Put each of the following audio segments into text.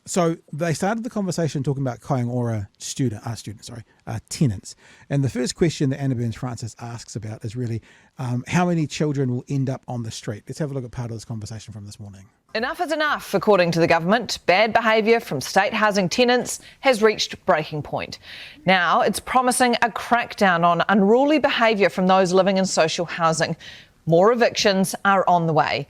So they started the conversation talking about Kāinga Ora tenants. And the first question that Anna Burns-Francis asks about is really how many children will end up on the street. Let's have a look at part of this conversation from this morning. Enough is enough, according to the government. Bad behaviour from state housing tenants has reached breaking point. Now it's promising a crackdown on unruly behaviour from those living in social housing. More evictions are on the way.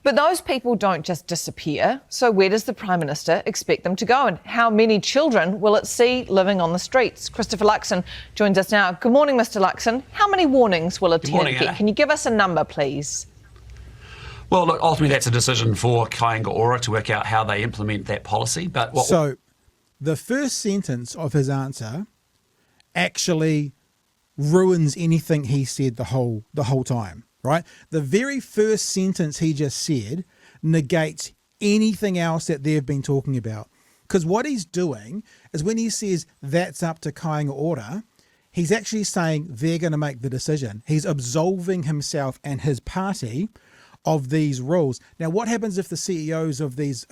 But those people don't just disappear. So where does the Prime Minister expect them to go? And how many children will it see living on the streets? Christopher Luxon joins us now. Good morning, Mr. Luxon. How many warnings will a tenant get? Can you give us a number, please? Well, look, ultimately that's a decision for Kāinga Ora to work out how they implement that policy. But So the first sentence of his answer actually ruins anything he said the whole time. Right? The very first sentence he just said negates anything else that they've been talking about. Because what he's doing is when he says that's up to Kāinga Ora, he's actually saying they're going to make the decision. He's absolving himself and his party of these rules. Now, what happens if the CEOs of these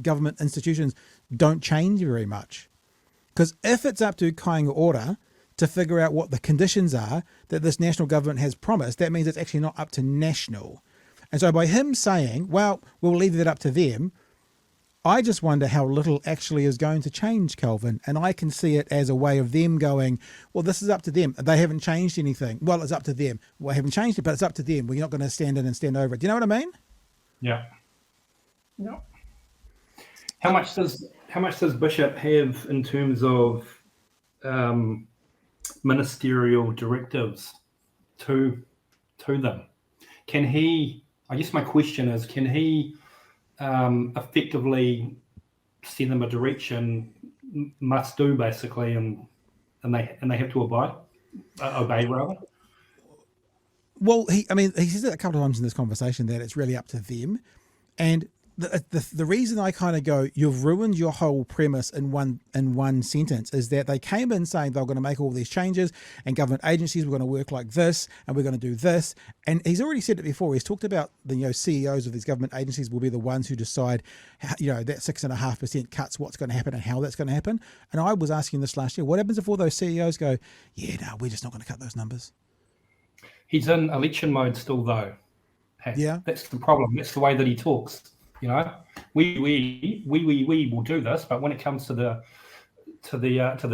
government institutions don't change very much? Because if it's up to Kāinga Ora to figure out what the conditions are that this national government has promised, that means it's actually not up to national. And so by him saying, well, we'll leave that up to them, I just wonder how little actually is going to change, Kelvin. And I can see it as a way of them going, well, this is up to them. They haven't changed anything. Well, it's up to them. Well, I haven't changed it, but it's up to them. We're not going to stand in and stand over it. Do you know what I mean? Yeah. No. How much does Bishop have in terms of ministerial directives to them? Can he, I guess my question is, can he effectively send them a direction, must do basically, and they have to obey rather? Well, he says it a couple of times in this conversation that it's really up to them. And the reason I kind of go, you've ruined your whole premise in one sentence, is that they came in saying they were going to make all these changes and government agencies were going to work like this and we're going to do this. And he's already said it before. He's talked about the CEOs of these government agencies will be the ones who decide, that 6.5% cuts, what's going to happen and how that's going to happen. And I was asking this last year, what happens if all those CEOs go, yeah, no, we're just not going to cut those numbers? He's in election mode still, though. Yeah, that's the problem. That's the way that he talks. We will do this, but when it comes to the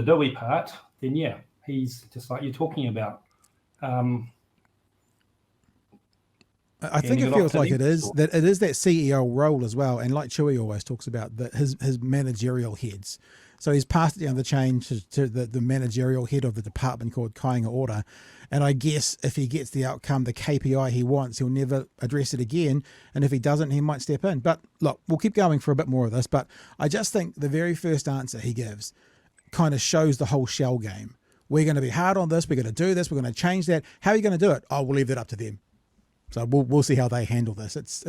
doughy part, then yeah, he's just like you're talking about. I think it feels like it is that CEO role as well, and like Chewy always talks about, that his managerial heads. So he's passed down the chain to the managerial head of the department called Kāinga Ora. And I guess if he gets the outcome, the KPI he wants, he'll never address it again. And if he doesn't, he might step in. But look, we'll keep going for a bit more of this. But I just think the very first answer he gives kind of shows the whole shell game. We're going to be hard on this. We're going to do this. We're going to change that. How are you going to do it? Oh, we'll leave that up to them. So we'll see how they handle this. It's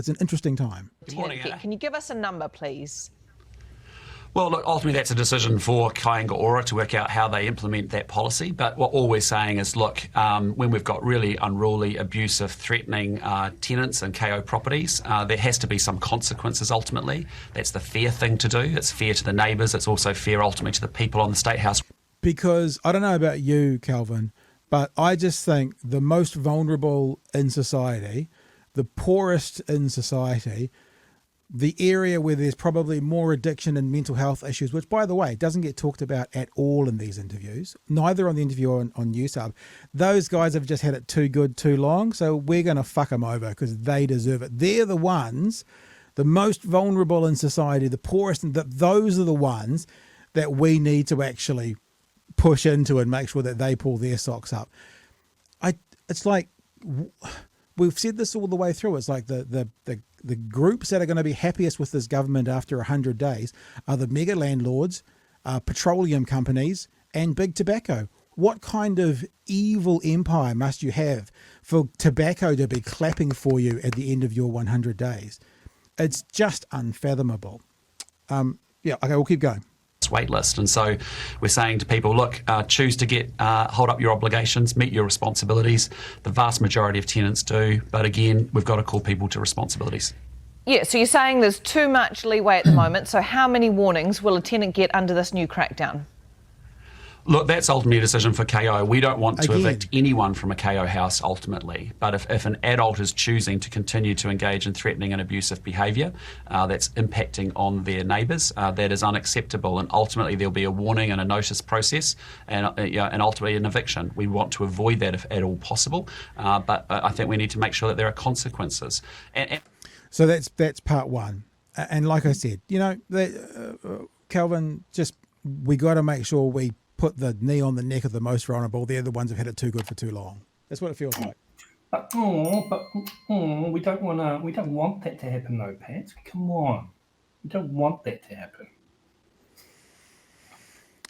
an interesting time. Good morning, Anna. Can you give us a number, please? Well, look, ultimately that's a decision for Kāinga Ora to work out how they implement that policy. But what all we're saying is, look, when we've got really unruly, abusive, threatening tenants and KO properties, there has to be some consequences ultimately. That's the fair thing to do. It's fair to the neighbours. It's also fair ultimately to the people on the State House. Because I don't know about you, Kelvin, but I just think the most vulnerable in society, the poorest in society, the area where there's probably more addiction and mental health issues, which, by the way, doesn't get talked about at all in these interviews, neither on the interview on NewsHub. Those guys have just had it too good, too long, so we're going to fuck them over because they deserve it. They're the ones, the most vulnerable in society, the poorest, and those are the ones that we need to actually push into and make sure that they pull their socks up. It's like, we've said this all the way through. It's like the groups that are going to be happiest with this government after 100 days are the mega landlords, petroleum companies, and big tobacco. What kind of evil empire must you have for tobacco to be clapping for you at the end of your 100 days? It's just unfathomable. Okay, we'll keep going. Wait list. And so we're saying to people, look, choose to hold up your obligations, meet your responsibilities. The vast majority of tenants do. But again, we've got to call people to responsibilities. Yeah, so you're saying there's too much leeway at the moment. So how many warnings will a tenant get under this new crackdown? Look, that's ultimately a decision for KO. We don't want to Again. evict anyone from a KO house ultimately. But if an adult is choosing to continue to engage in threatening and abusive behaviour that's impacting on their neighbours, that is unacceptable. And ultimately there'll be a warning and a notice process and ultimately an eviction. We want to avoid that if at all possible. But I think we need to make sure that there are consequences. So that's part one. And like I said, Calvin, we got to make sure we put the knee on the neck of the most vulnerable. They're the ones who've had it too good for too long. That's what it feels like. We don't want that to happen, though, Pat. Come on, we don't want that to happen.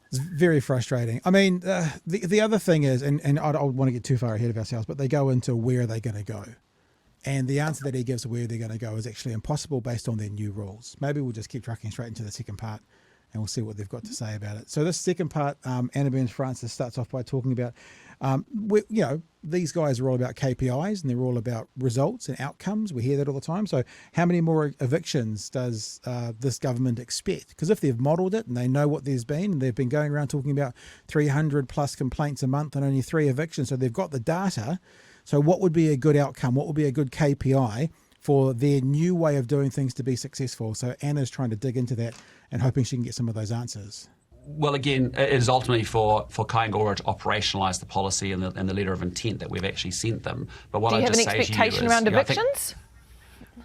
It's very frustrating. I mean, the other thing is, and I don't want to get too far ahead of ourselves, but they go into where are they going to go. And the answer that he gives to where they're going to go is actually impossible based on their new rules. Maybe we'll just keep trucking straight into the second part and we'll see what they've got to say about it. So this second part, Anna Burns Francis starts off by talking about, these guys are all about KPIs and they're all about results and outcomes. We hear that all the time. So how many more evictions does this government expect? Because if they've modelled it and they know what there's been, and they've been going around talking about 300 plus complaints a month and only 3 evictions, so they've got the data. So what would be a good outcome? What would be a good KPI for their new way of doing things to be successful? So Anna's trying to dig into that and hoping she can get some of those answers. Well, again, it is ultimately for Kāinga Ora to operationalise the policy and the letter of intent that we've actually sent them. But what Do you I have an just say expectation to you is, around evictions?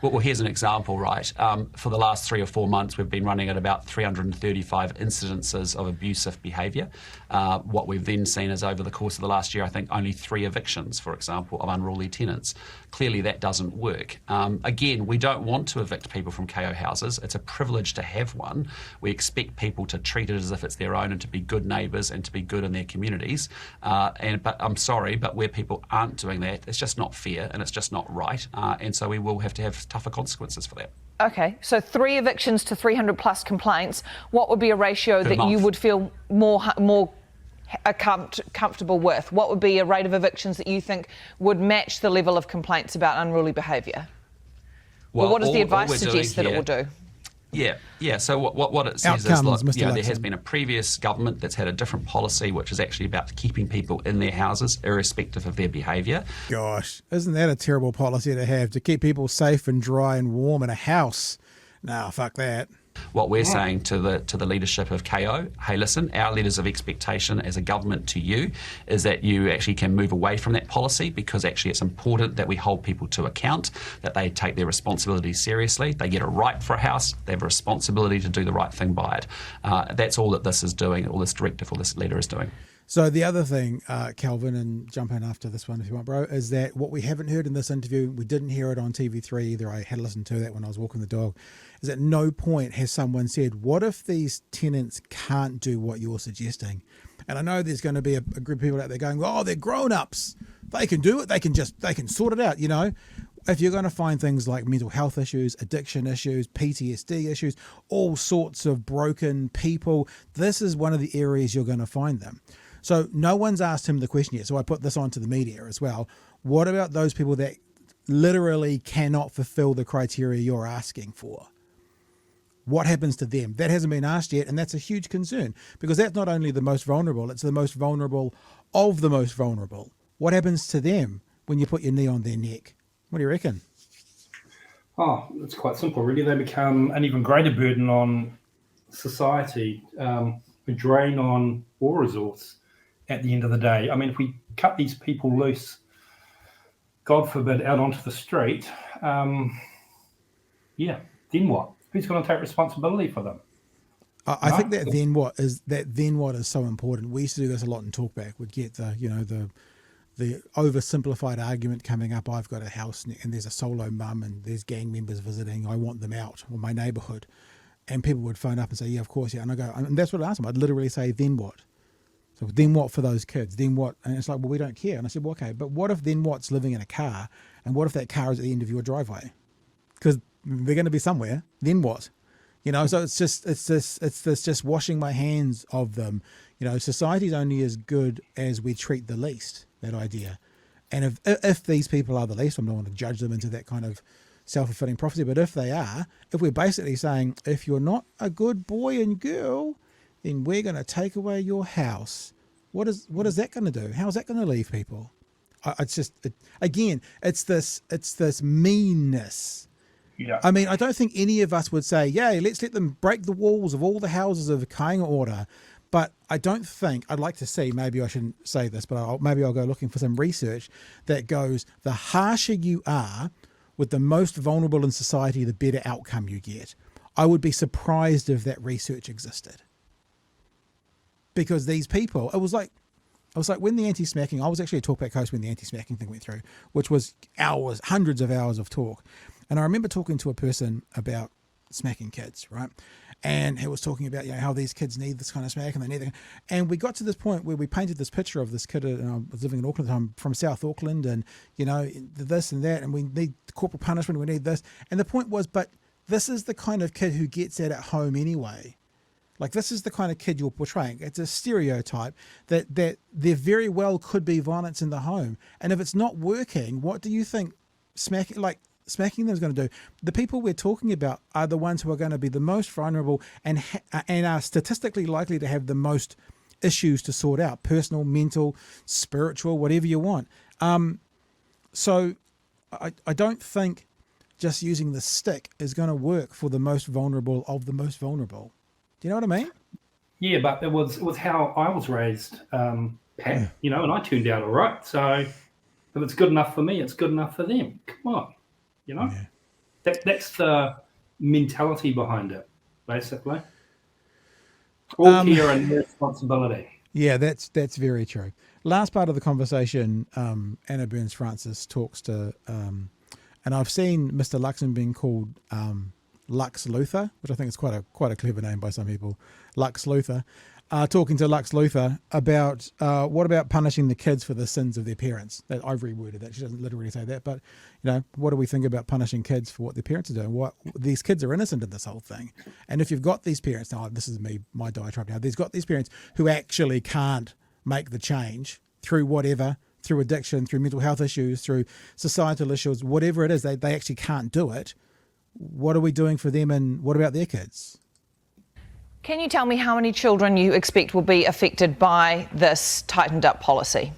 Well, here's an example, right? For the last 3 or 4 months, we've been running at about 335 incidences of abusive behaviour. What we've then seen is over the course of the last year, I think only 3 evictions, for example, of unruly tenants. Clearly, that doesn't work. Again, we don't want to evict people from KO houses. It's a privilege to have one. We expect people to treat it as if it's their own and to be good neighbours and to be good in their communities. But I'm sorry, but where people aren't doing that, it's just not fair and it's just not right. And so we will have to have tougher consequences for that. Okay, so 3 evictions to 300 plus complaints. What would be a ratio that you month. would feel more comfortable with? What would be a rate of evictions that you think would match the level of complaints about unruly behaviour? Well, what does the advice suggest that it will do? Yeah. So what it says Outcomes, is, Mr. there has Luxon. been a previous government that's had a different policy, which is actually about keeping people in their houses, irrespective of their behaviour. Gosh, isn't that a terrible policy to have, to keep people safe and dry and warm in a house? No, fuck that. What we're saying to the leadership of KO, hey, listen, our letters of expectation as a government to you is that you actually can move away from that policy, because actually it's important that we hold people to account, that they take their responsibilities seriously. They get a right for a house. They have a responsibility to do the right thing by it. That's all that this is doing, all this directive or this letter is doing. So the other thing, Calvin, and jump in after this one if you want, bro, is that what we haven't heard in this interview, we didn't hear it on TV3 either, I had listened to that when I was walking the dog, is at no point has someone said, what if these tenants can't do what you're suggesting? And I know there's going to be a group of people out there going, oh, they're grown-ups. They can do it. They can sort it out, you know. If you're going to find things like mental health issues, addiction issues, PTSD issues, all sorts of broken people, this is one of the areas you're going to find them. So no one's asked him the question yet. So I put this onto the media as well. What about those people that literally cannot fulfill the criteria you're asking for? What happens to them? That hasn't been asked yet. And that's a huge concern, because that's not only the most vulnerable, it's the most vulnerable of the most vulnerable. What happens to them when you put your knee on their neck? What do you reckon? Oh, it's quite simple, really. They become an even greater burden on society, a drain on all resource at the end of the day. I mean, if we cut these people loose, God forbid, out onto the street, then what? Who's going to take responsibility for them? I think that then what is so important. We used to do this a lot in Talkback. We'd get the oversimplified argument coming up. I've got a house and there's a solo mum and there's gang members visiting. I want them out, or my neighbourhood. And people would phone up and say, yeah, of course, yeah. And I go, and that's what I asked them. I'd literally say, then what? So then what for those kids? Then what? And it's like, well, we don't care. And I said, well, okay, but what if then what's living in a car? And what if that car is at the end of your driveway? Because they're going to be somewhere. Then what? You know, so it's just washing my hands of them. You know, society's only as good as we treat the least, that idea. And if these people are the least, I don't want to judge them into that kind of self-fulfilling prophecy, but if they are, if we're basically saying, if you're not a good boy and girl, then we're going to take away your house. What is that going to do? How is that going to leave people? It's just, again, it's this meanness. Yeah. I mean, I don't think any of us would say, yeah, let's let them break the walls of all the houses of Kāinga Ora. But I don't think, I'd like to see, maybe I shouldn't say this, but maybe I'll go looking for some research that goes, the harsher you are with the most vulnerable in society, the better outcome you get. I would be surprised if that research existed. Because these people, I was like when the anti-smacking, I was actually at Talkback Coast when the anti-smacking thing went through, which was hours, hundreds of hours of talk. And I remember talking to a person about smacking kids, right? And he was talking about, how these kids need this kind of smack and they need that. And we got to this point where we painted this picture of this kid, and I was living in Auckland at the time, from South Auckland, and, this and that, and we need corporal punishment, we need this. And the point was, but this is the kind of kid who gets that at home anyway. Like, this is the kind of kid you're portraying. It's a stereotype that there very well could be violence in the home. And if it's not working, what do you think smacking them is going to do? The people we're talking about are the ones who are going to be the most vulnerable and are statistically likely to have the most issues to sort out, personal, mental, spiritual, whatever you want. So I don't think just using the stick is going to work for the most vulnerable of the most vulnerable. Do you know what I mean? Yeah, but it was how I was raised, Pat, and I turned out all right. So if it's good enough for me, it's good enough for them. Come on, Yeah. That's the mentality behind it, basically. All care and no responsibility. Yeah, that's very true. Last part of the conversation, Anna Burns-Francis talks to, and I've seen Mr. Luxon being called Lux Luthor, which I think is quite a clever name by some people. Lux Luthor, talking to Lux Luthor about what about punishing the kids for the sins of their parents? That I've reworded that. She doesn't literally say that, but what do we think about punishing kids for what their parents are doing? What these kids are innocent in this whole thing, and if you've got these parents, now this is my diatribe now. There's got these parents who actually can't make the change through whatever, through addiction, through mental health issues, through societal issues, whatever it is, they actually can't do it. What are we doing for them, and what about their kids? Can you tell me how many children you expect will be affected by this tightened up policy?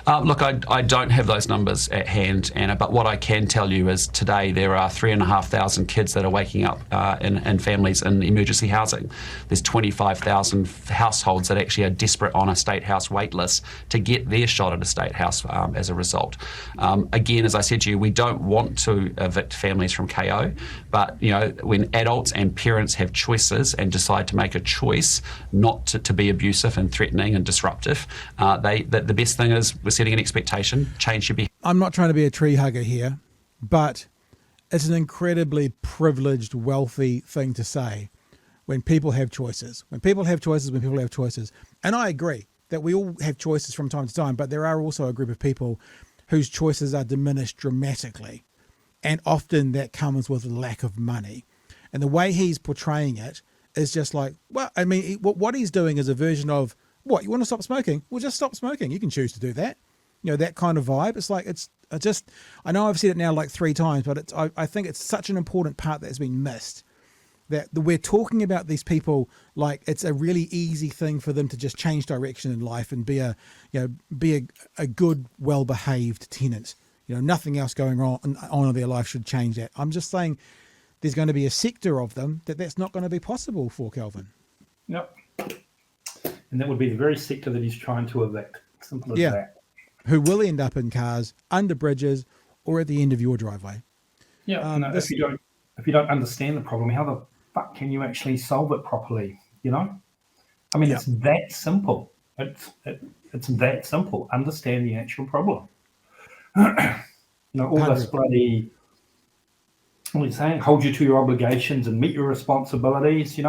Look, I don't have those numbers at hand, Anna, but what I can tell you is today there are 3,500 kids that are waking up in families in emergency housing. There's 25,000 households that actually are desperate on a state house wait list to get their shot at a state house as a result. Again, as I said to you, we don't want to evict families from KO, but when adults and parents have choices and decide to make a choice not to be abusive and threatening and disruptive, the best thing is we're setting an expectation, change your behaviour. I'm not trying to be a tree hugger here, but it's an incredibly privileged, wealthy thing to say when people have choices. When people have choices. And I agree that we all have choices from time to time, but there are also a group of people whose choices are diminished dramatically. And often that comes with lack of money. And the way he's portraying it is just like, well, I mean, what he's doing is a version of, what, you want to stop smoking? Well, just stop smoking. You can choose to do that. That kind of vibe. It's like, I know I've said it now like 3 times, but I think it's such an important part that has been missed, that we're talking about these people like it's a really easy thing for them to just change direction in life and be a good, well-behaved tenant. Nothing else going on in their life should change that. I'm just saying there's going to be a sector of them that's not going to be possible for, Kelvin. Yep. And that would be the very sector that he's trying to evict. Simple as that. Who will end up in cars, under bridges, or at the end of your driveway. Yeah. If you don't understand the problem, how the fuck can you actually solve it properly? I mean, It's that simple. It's that simple. Understand the actual problem. All this bloody, what are you saying? Hold you to your obligations and meet your responsibilities. He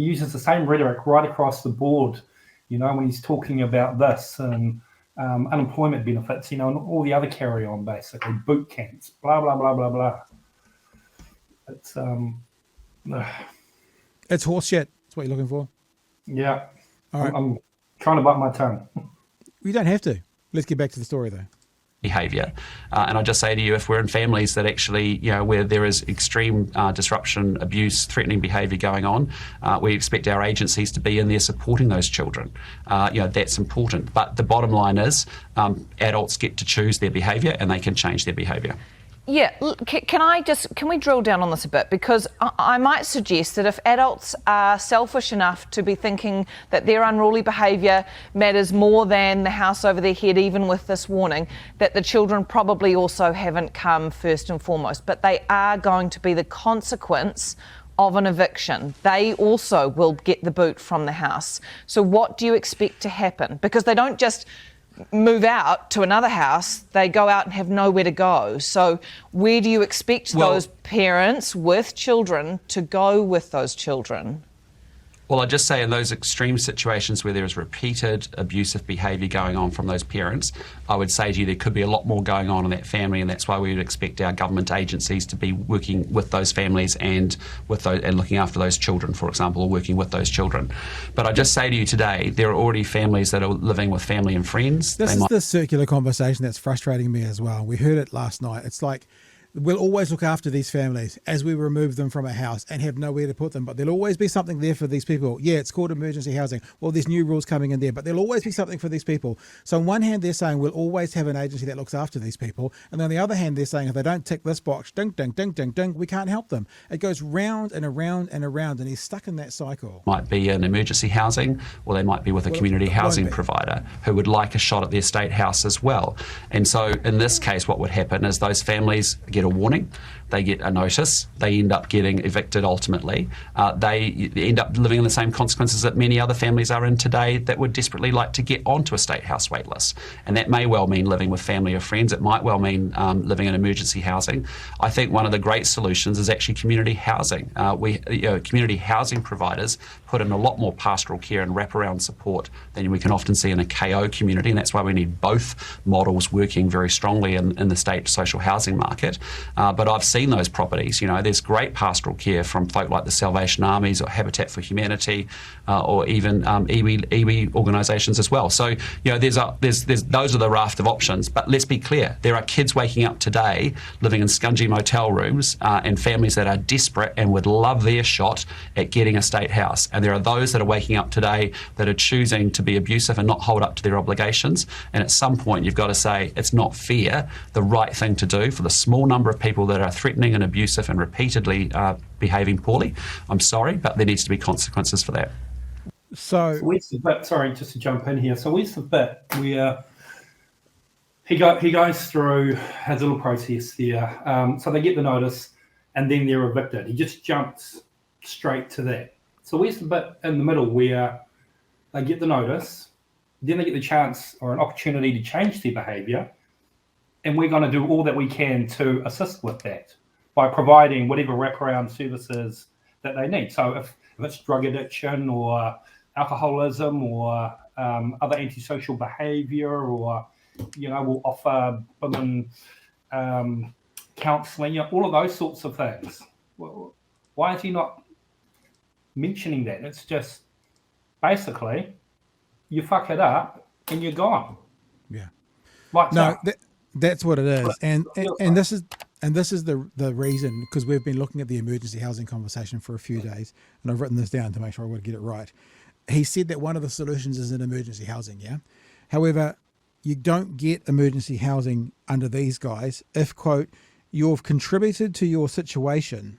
uses the same rhetoric right across the board, when he's talking about this and unemployment benefits, and all the other carry-on, basically, boot camps, blah, blah, blah, blah, blah. It's horse shit. That's what you're looking for. Yeah. All right. I'm trying to bite my tongue. You don't have to. Let's get back to the story, though. behaviour. And I just say to you, if we're in families that actually, where there is extreme disruption, abuse, threatening behaviour going on, we expect our agencies to be in there supporting those children. That's important. But the bottom line is adults get to choose their behaviour and they can change their behaviour. Yeah, can we drill down on this a bit? Because I might suggest that if adults are selfish enough to be thinking that their unruly behaviour matters more than the house over their head, even with this warning, that the children probably also haven't come first and foremost, but they are going to be the consequence of an eviction. They also will get the boot from the house. So what do you expect to happen? Because they don't just move out to another house, they go out and have nowhere to go. So where do you expect those parents with children to go with those children? Well, I'd just say in those extreme situations where there is repeated abusive behaviour going on from those parents, I would say to you there could be a lot more going on in that family, and that's why we would expect our government agencies to be working with those families and looking after those children, for example, or working with those children. But I just say to you today, there are already families that are living with family and friends. This is the circular conversation that's frustrating me as well. We heard it last night. It's like, we'll always look after these families as we remove them from a house and have nowhere to put them. But there'll always be something there for these people. Yeah, it's called emergency housing. Well, there's new rules coming in there, but there'll always be something for these people. So on one hand, they're saying we'll always have an agency that looks after these people. And on the other hand, they're saying if they don't tick this box, ding, ding, ding, ding, ding, we can't help them. It goes round and around and around, and he's stuck in that cycle. Might be in emergency housing, or they might be with a community housing provider who would like a shot at their state house as well. And so in this case, what would happen is those families get a warning. They get a notice, they end up getting evicted ultimately. They end up living in the same consequences that many other families are in today that would desperately like to get onto a state house wait list. And that may well mean living with family or friends. It might well mean living in emergency housing. I think one of the great solutions is actually community housing. Community housing providers put in a lot more pastoral care and wraparound support than we can often see in a KO community, and that's why we need both models working very strongly in the state social housing market. But I've seen those properties. There's great pastoral care from folk like the Salvation Armies or Habitat for Humanity, or even iwi organisations as well. So there's those are the raft of options. But let's be clear: there are kids waking up today living in scungy motel rooms, and families that are desperate and would love their shot at getting a state house. And there are those that are waking up today that are choosing to be abusive and not hold up to their obligations. And at some point, you've got to say it's not fair. The right thing to do for the small number of people that are threatening and abusive and repeatedly behaving poorly, I'm sorry, but there needs to be consequences for that. So where's the bit, sorry, just to jump in here. So where's the bit where he goes through, has a little process there. So they get the notice and then they're evicted. He just jumps straight to that. So where's the bit in the middle where they get the notice, then they get the chance or an opportunity to change their behaviour, and we're going to do all that we can to assist with that by providing whatever wraparound services that they need. So if it's drug addiction or alcoholism or other antisocial behaviour, or we'll offer women counselling, all of those sorts of things. Why is he not mentioning that? It's just basically you fuck it up and you're gone. Yeah. No, that's what it is, and this is the reason, because we've been looking at the emergency housing conversation for a few days, and I've written this down to make sure I would get it right. He said that one of the solutions is in emergency housing. Yeah. However, you don't get emergency housing under these guys if, quote, you've contributed to your situation.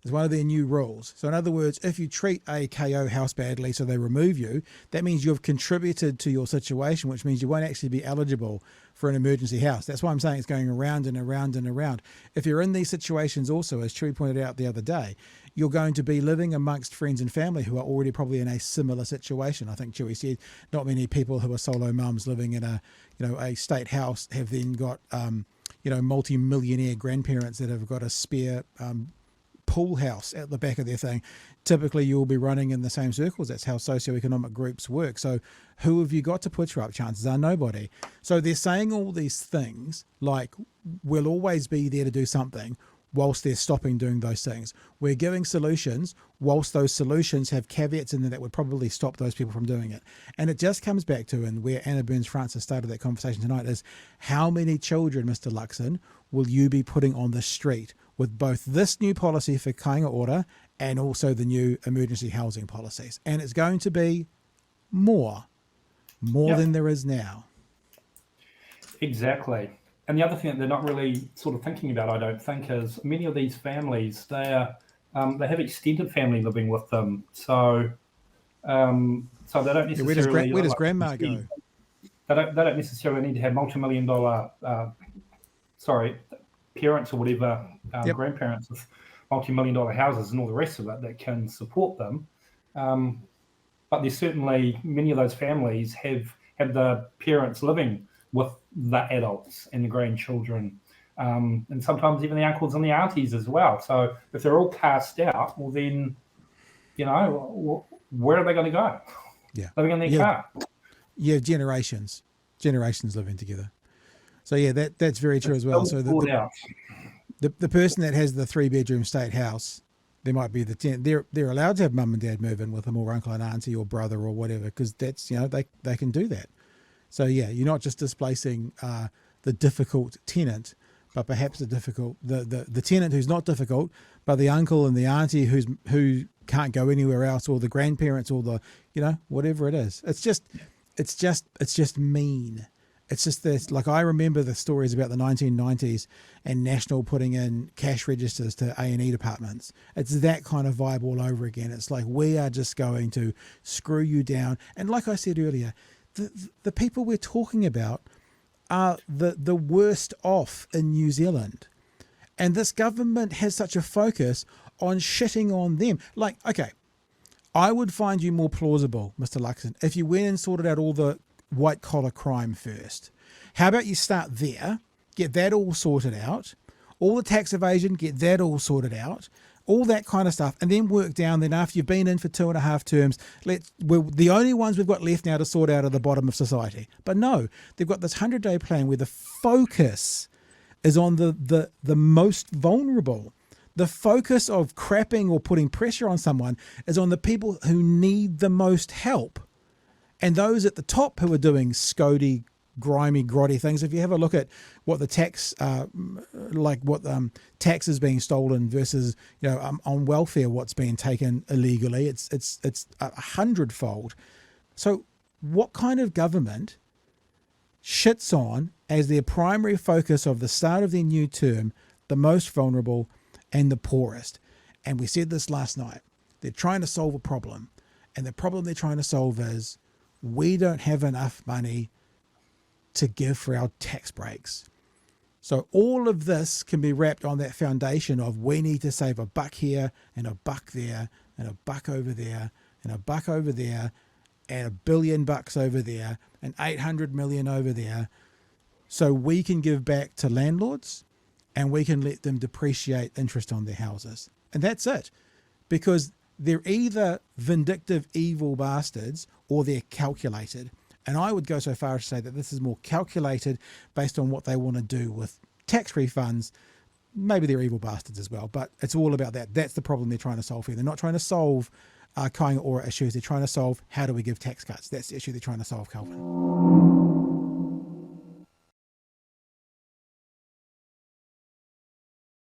Is one of their new rules. So in other words, if you treat a KO house badly so they remove you, that means you've contributed to your situation, which means you won't actually be eligible for an emergency house. That's why I'm saying it's going around and around and around. If you're in these situations also, as Chewy pointed out the other day, you're going to be living amongst friends and family who are already probably in a similar situation. I think Chewy said not many people who are solo mums living in a state house have then got multi-millionaire grandparents that have got a spare pool house at the back of their thing. Typically you'll be running in the same circles. That's how socioeconomic groups work. So who have you got to put you up? Chances are nobody. So they're saying all these things like we'll always be there to do something, whilst they're stopping doing those things. We're giving solutions whilst those solutions have caveats in there that would probably stop those people from doing it. And it just comes back to, and where Anna Burns-Francis started that conversation tonight, is how many children, Mr. Luxon, will you be putting on the street with both this new policy for kāinga ora and also the new emergency housing policies? And it's going to be more than there is now. Exactly. And the other thing that they're not really sort of thinking about, I don't think, is many of these families, they have extended family living with them. So they don't necessarily... Where does grandma go? They don't necessarily need to have multi-million-dollar, parents or whatever, grandparents with multi-million-dollar houses and all the rest of it that can support them. But there's certainly many of those families have the parents living with the adults and the grandchildren, and sometimes even the uncles and the aunties as well. So if they're all cast out, well then, where are they going to go? Yeah, living in their car. Yeah, generations living together. So yeah, that's very true as well. So the person that has the 3-bedroom state house, there might be the tenant. They're allowed to have mum and dad move in with them, or uncle and auntie, or brother, or whatever, because that's they can do that. So yeah, you're not just displacing the difficult tenant, but perhaps the tenant who's not difficult, but the uncle and the auntie who can't go anywhere else, or the grandparents, or the whatever it is. It's just mean. It's just this, like, I remember the stories about the 1990s and National putting in cash registers to A&E departments. It's that kind of vibe all over again. It's like, we are just going to screw you down. And like I said earlier, the people we're talking about are the worst off in New Zealand. And this government has such a focus on shitting on them. Like, okay, I would find you more plausible, Mr. Luxon, if you went and sorted out all the white collar crime first. How about you start there, get that all sorted out, all the tax evasion, get that all sorted out, all that kind of stuff, and then work down. Then after you've been in for 2.5 terms, we're the only ones we've got left now to sort out are the bottom of society. But no, they've got this 100-day plan where the focus is on the most vulnerable. The focus of crapping or putting pressure on someone is on the people who need the most help. And those at the top who are doing scody, grimy, grotty things. If you have a look at what the tax, tax is being stolen versus, on welfare, what's being taken illegally, it's 100-fold. So what kind of government shits on as their primary focus of the start of their new term, the most vulnerable and the poorest? And we said this last night. They're trying to solve a problem. And the problem they're trying to solve is, we don't have enough money to give for our tax breaks. So all of this can be wrapped on that foundation of, we need to save $1 here and $1 there and $1 over there and $1 over there and $1 billion over there and 800 million over there, so we can give back to landlords and we can let them depreciate interest on their houses. And that's it. Because they're either vindictive, evil bastards, or they're calculated. And I would go so far as to say that this is more calculated based on what they want to do with tax refunds. Maybe they're evil bastards as well, but it's all about that. That's the problem they're trying to solve here. They're not trying to solve kāinga ora issues. They're trying to solve, how do we give tax cuts? That's the issue they're trying to solve, Calvin.